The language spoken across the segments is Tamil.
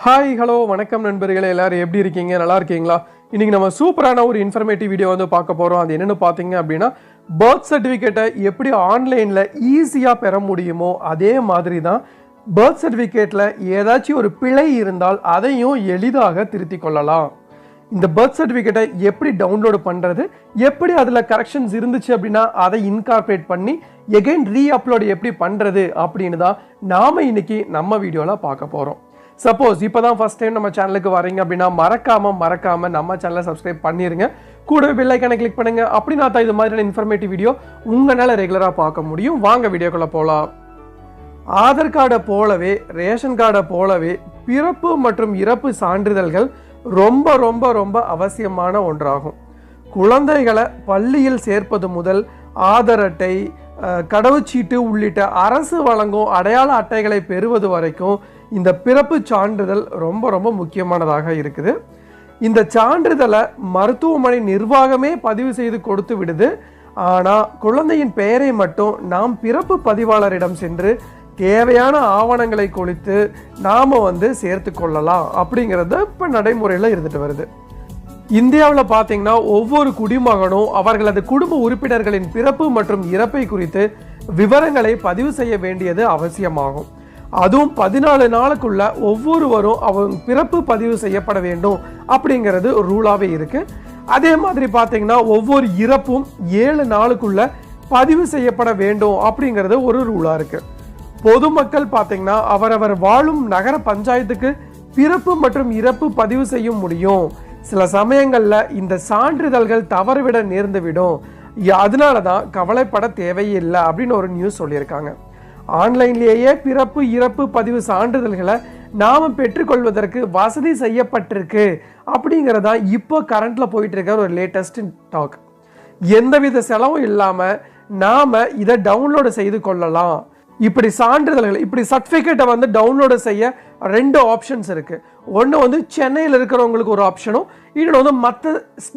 ஹாய் ஹலோ வணக்கம் நண்பர்களே, எல்லாரும் எப்படி இருக்கீங்க? நல்லா இருக்கீங்களா? இன்னைக்கு நம்ம சூப்பரான ஒரு இன்ஃபர்மேட்டிவ் வீடியோ வந்து பார்க்க போகிறோம். அது என்னென்னு பார்த்தீங்க அப்படின்னா, பர்த் சர்டிஃபிகேட்டை எப்படி ஆன்லைனில் ஈஸியாக பெற முடியுமோ அதே மாதிரி தான் பர்த் சர்டிஃபிகேட்டில் ஏதாச்சும் ஒரு பிழை இருந்தால் அதையும் எளிதாக திருத்தி கொள்ளலாம். இந்த பர்த் சர்டிஃபிகேட்டை எப்படி டவுன்லோடு பண்ணுறது, எப்படி அதில் கரெக்ஷன்ஸ் இருந்துச்சு அப்படின்னா அதை இன்கார்பரேட் பண்ணி எகைன் ரீஅப்லோடு எப்படி பண்ணுறது அப்படின்னு தான் நாம் இன்னைக்கு நம்ம வீடியோவில் பார்க்க போகிறோம். சப்போஸ் இப்போ தான் ஃபஸ்ட் டைம் நம்ம சேனலுக்கு வரீங்க அப்படின்னா மறக்காம நம்ம சேனலை சப்ஸ்கிரைப் பண்ணிடுங்க. கூடவே பெல் ஐக்கானை கிளிக் பண்ணுங்கள். அப்படின்னா தான் இது மாதிரியான இன்ஃபர்மேட்டிவ் வீடியோ உங்களால் ரெகுலராக பார்க்க முடியும். வாங்க வீடியோக்குள்ளே போகலாம். ஆதார் கார்டை போலவே ரேஷன் கார்டை போலவே பிறப்பு மற்றும் இறப்பு சான்றிதழ்கள் ரொம்ப ரொம்ப ரொம்ப அவசியமான ஒன்றாகும். குழந்தைகளை பள்ளியில் சேர்ப்பது முதல் ஆதார் அட்டை, கடவுச்சீட்டு உள்ளிட்ட அரசு வழங்கும் அடையாள அட்டைகளை பெறுவது வரைக்கும் இந்த பிறப்பு சான்றிதழ் ரொம்ப ரொம்ப முக்கியமானதாக இருக்குது. இந்த சான்றிதழை மருத்துவமனை நிர்வாகமே பதிவு செய்து கொடுத்து விடுது. ஆனால் குழந்தையின் பெயரை மட்டும் நாம் பிறப்பு பதிவாளரிடம் சென்று தேவையான ஆவணங்களை கொடுத்து நாம் சேர்த்து கொள்ளலாம் அப்படிங்கிறது இப்போ நடைமுறையில் இருந்துட்டு வருது. இந்தியாவில் பார்த்தீங்கன்னா ஒவ்வொரு குடிமகனும் அவர்களது குடும்ப உறுப்பினர்களின் பிறப்பு மற்றும் இறப்பை குறித்து விவரங்களை பதிவு செய்ய வேண்டியது அவசியமாகும். அதுவும் 14 நாளுக்குள்ள ஒவ்வொருவரும் அவங்க பிறப்பு பதிவு செய்யப்பட வேண்டும் அப்படிங்கிறது ரூலாகவே இருக்கு. அதே மாதிரி பார்த்தீங்கன்னா ஒவ்வொரு இறப்பும் 7 நாளுக்குள்ள பதிவு செய்யப்பட வேண்டும் அப்படிங்கிறது ஒரு ரூலாக இருக்கு. பொதுமக்கள் பார்த்தீங்கன்னா அவரவர் வாழும் நகர பஞ்சாயத்துக்கு பிறப்பு மற்றும் இறப்பு பதிவு செய்ய முடியும். சில சமயங்களில் இந்த சான்றிதழ்கள் தவறுவிட நேர்ந்துவிடும். அதனால தான் கவலைப்பட தேவையில்லை அப்படின்னு ஒரு நியூஸ் சொல்லியிருக்காங்க. ஆன்லைன்லேயே பிறப்பு இறப்பு பதிவு சான்றிதழ்களை நாம் பெற்றுக்கொள்வதற்கு வசதி செய்யப்பட்டிருக்கு அப்படிங்கிறதா இப்போ கரண்ட்ல போயிட்டு இருக்க ஒரு லேட்டஸ்ட் டாக். எந்தவித செலவும் இல்லாமல் நாம் இதை டவுன்லோடு செய்து கொள்ளலாம். இப்படி சான்றிதழ்கள், இப்படி சர்டிஃபிகேட்டை டவுன்லோடு செய்ய 2 ஆப்ஷன்ஸ் இருக்குது. ஒன்று சென்னையில் இருக்கிறவங்களுக்கு ஒரு ஆப்ஷனும், இன்னொன்று மற்ற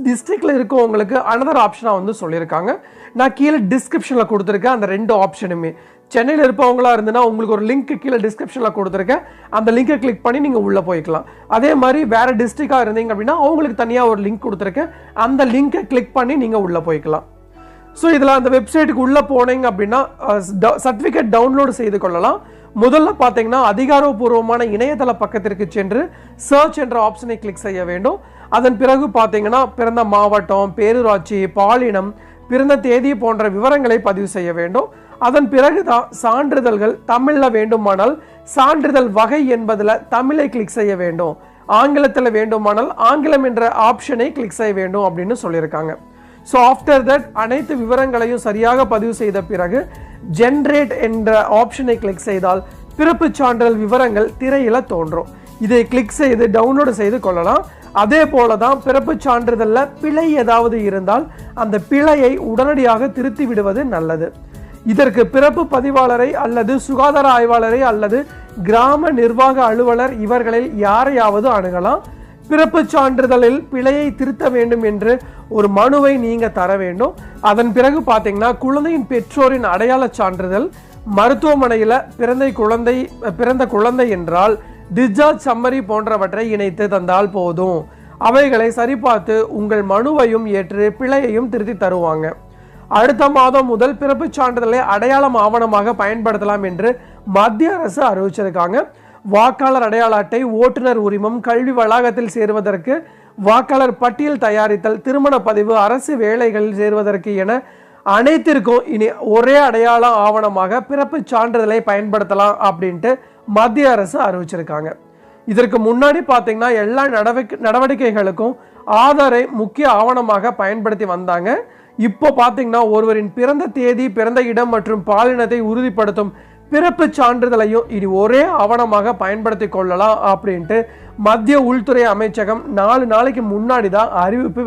டிஸ்ட்ரிக்டில் இருக்கவங்களுக்கு அனதர் ஆப்ஷனாக சொல்லியிருக்காங்க. நான் கீழே டிஸ்கிரிப்ஷனில் கொடுத்துருக்கேன் அந்த 2 ஆப்ஷனுமே. சென்னையில் இருப்பவங்களா இருந்துன்னா உங்களுக்கு ஒரு லிங்க் கீழே டிஸ்கிரிப்ஷனில் கொடுத்துருக்கேன். அந்த லிங்கை கிளிக் பண்ணி நீங்கள் உள்ளே போய்க்கலாம். அதே மாதிரி வேறு டிஸ்ட்ரிக்டாக இருந்தீங்க அப்படின்னா அவங்களுக்கு தனியாக ஒரு லிங்க் கொடுத்துருக்கேன். அந்த லிங்கை கிளிக் பண்ணி நீங்கள் உள்ளே போய்க்கலாம். ஸோ இதில் அந்த வெப்சைட்டுக்கு உள்ளே போனீங்க அப்படின்னா சர்டிஃபிகேட் டவுன்லோடு செய்து கொள்ளலாம். முதல்ல பார்த்தீங்கன்னா அதிகாரப்பூர்வமான இணையதள பக்கத்திற்கு சென்று சர்ச் என்ற ஆப்ஷனை கிளிக் செய்ய வேண்டும். அதன் பிறகு பார்த்தீங்கன்னா பிறந்த மாவட்டம், பேரூராட்சி, பாலினம், பிறந்த தேதி போன்ற விவரங்களை பதிவு செய்ய வேண்டும். அதன் பிறகு தான் சான்றிதழ்கள் தமிழில் வேண்டுமானால் சான்றிதழ் வகை என்பதில் தமிழை கிளிக் செய்ய வேண்டும். ஆங்கிலத்தில் வேண்டுமானால் ஆங்கிலம் என்ற ஆப்ஷனை கிளிக் செய்ய வேண்டும் அப்படின்னு சொல்லியிருக்காங்க. ஸோ ஆஃப்டர் தட் அனைத்து விவரங்களையும் சரியாக பதிவு செய்த பிறகு ஜென்ரேட் என்ற ஆப்ஷனை கிளிக் செய்தால் பிறப்பு சான்றிதழ் விவரங்கள் திரையில் தோன்றும். இதை கிளிக் செய்து டவுன்லோடு செய்து கொள்ளலாம். அதே போல தான் பிறப்பு சான்றிதழில் பிழை ஏதாவது இருந்தால் அந்த பிழையை உடனடியாக திருத்தி விடுவது நல்லது. இதற்கு பிறப்பு பதிவாளரை அல்லது சுகாதார ஆய்வாளரை அல்லது கிராம நிர்வாக அலுவலர் இவர்களில் யாரையாவது அணுகலாம். பிறப்பு சான்றிதழில் பிழையை திருத்த வேண்டும் என்று ஒரு மனுவை நீங்கள் தர வேண்டும். அதன் பிறகு பார்த்தீங்கன்னா குழந்தையின் பெற்றோரின் அடையாள சான்றிதழ், மருத்துவமனையில் பிறந்த குழந்தை என்றால் டிஸ்சார்ஜ் சம்மரி போன்றவற்றை இணைத்து தந்தால் போதும். அவைகளை சரிபார்த்து உங்கள் மனுவையும் ஏற்று பிழையையும் திருத்தி தருவாங்க. அடுத்த மாதம் முதல் பிறப்பு சான்றிதழை அடையாளம் ஆவணமாக பயன்படுத்தலாம் என்று மத்திய அரசு அறிவிச்சிருக்காங்க. வாக்காளர் அடையாள அட்டை, ஓட்டுநர் உரிமம், கல்வி வளாகத்தில் சேருவதற்கு வாக்காளர் பட்டியல் தயாரித்தல், திருமண பதிவு, அரசு வேலைகளில் சேருவதற்கு என அனைத்திற்கும் இனி ஒரே அடையாள ஆவணமாக பிறப்பு சான்றிதழை பயன்படுத்தலாம் அப்படின்ட்டு மத்திய அரசு அறிவிச்சிருக்காங்க. இதற்கு முன்னாடி பார்த்தீங்கன்னா எல்லா நடவடிக்கைகளுக்கும் ஆதாரை முக்கிய ஆவணமாக பயன்படுத்தி வந்தாங்க. இப்போ பார்த்தீங்கன்னா ஒருவரின் பிறந்த தேதி, பிறந்த இடம் மற்றும் பாலினத்தை உறுதிப்படுத்தும் பிறப்பு சான்றிதழையும் இனி ஒரே ஆவணமாக பயன்படுத்தி கொள்ளலாம் அப்படின்ட்டு மத்திய உள்துறை அமைச்சகம் 4 நாளைக்கு முன்னாடி தான் அறிவிப்பு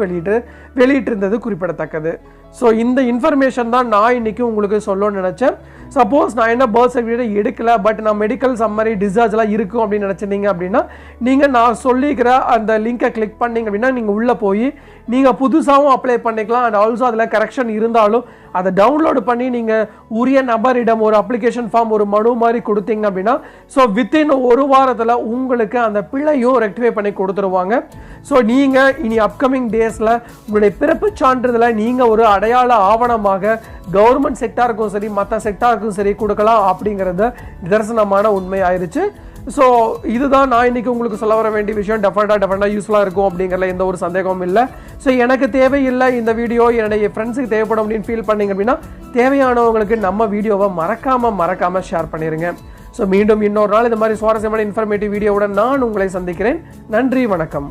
வெளியிட்டிருந்தது குறிப்பிடத்தக்கது. ஸோ இந்த இன்ஃபர்மேஷன் தான் நான் இன்னைக்கு உங்களுக்கு சொல்லணும்னு நினச்சேன். சப்போஸ் நான் என்ன பர்த் சர்டிஃபிகேட் எடுக்கல பட் நான் மெடிக்கல் சம்மரி டிஸ்சார்ஜ்லாம் இருக்கும் அப்படின்னு நினச்சிருந்தீங்க அப்படின்னா நீங்கள் நான் சொல்லிக்கிற அந்த லிங்கை கிளிக் பண்ணிங்க அப்படின்னா நீங்கள் உள்ளே போய் நீங்கள் புதுசாகவும் அப்ளை பண்ணிக்கலாம். அண்ட் ஆல்சோ அதில் கரெக்ஷன் இருந்தாலும் அதை டவுன்லோடு பண்ணி நீங்கள் உரிய நபரிடம் ஒரு அப்ளிகேஷன் ஃபார்ம் ஒரு மனு மாதிரி கொடுத்தீங்க அப்படின்னா ஸோ வித்தின் ஒரு வாரத்தில் உங்களுக்கு அந்த பிழையும் ரெக்டிஃபை பண்ணி கொடுத்துருவாங்க. ஸோ நீங்கள் இனி அப்கமிங் டேஸில் உங்களுடைய பிறப்பு சான்றிதழை நீங்கள் ஒரு அடையாள ஆவணமாக கவர்மெண்ட் செக்டாருக்கும் சரி மற்ற செக்டாருக்கும் சரி கொடுக்கலாம் அப்படிங்கிறது நிதர்சனமான உண்மை ஆயிடுச்சு. ஸோ இதுதான் நான் இன்னைக்கு உங்களுக்கு சொல்ல வர வேண்டிய விஷயம். டெஃபினட்டாக யூஸ்ஃபுல்லாக இருக்கும் அப்படிங்கிறதுல எந்த ஒரு சந்தேகமும் இல்லை. ஸோ எனக்கு தேவையில்லை இந்த வீடியோ என்னுடைய ஃப்ரெண்ட்ஸுக்கு தேவைப்படும் அப்படின்னு ஃபீல் பண்ணீங்க அப்படின்னா தேவையானவங்களுக்கு நம்ம வீடியோவை மறக்காம ஷேர் பண்ணிடுங்க. ஸோ மீண்டும் இன்னொரு நாள் இந்த மாதிரி சுவாரஸ்யமான இன்ஃபர்மேட்டிவ் வீடியோவுடன் நான் உங்களை சந்திக்கிறேன். நன்றி, வணக்கம்.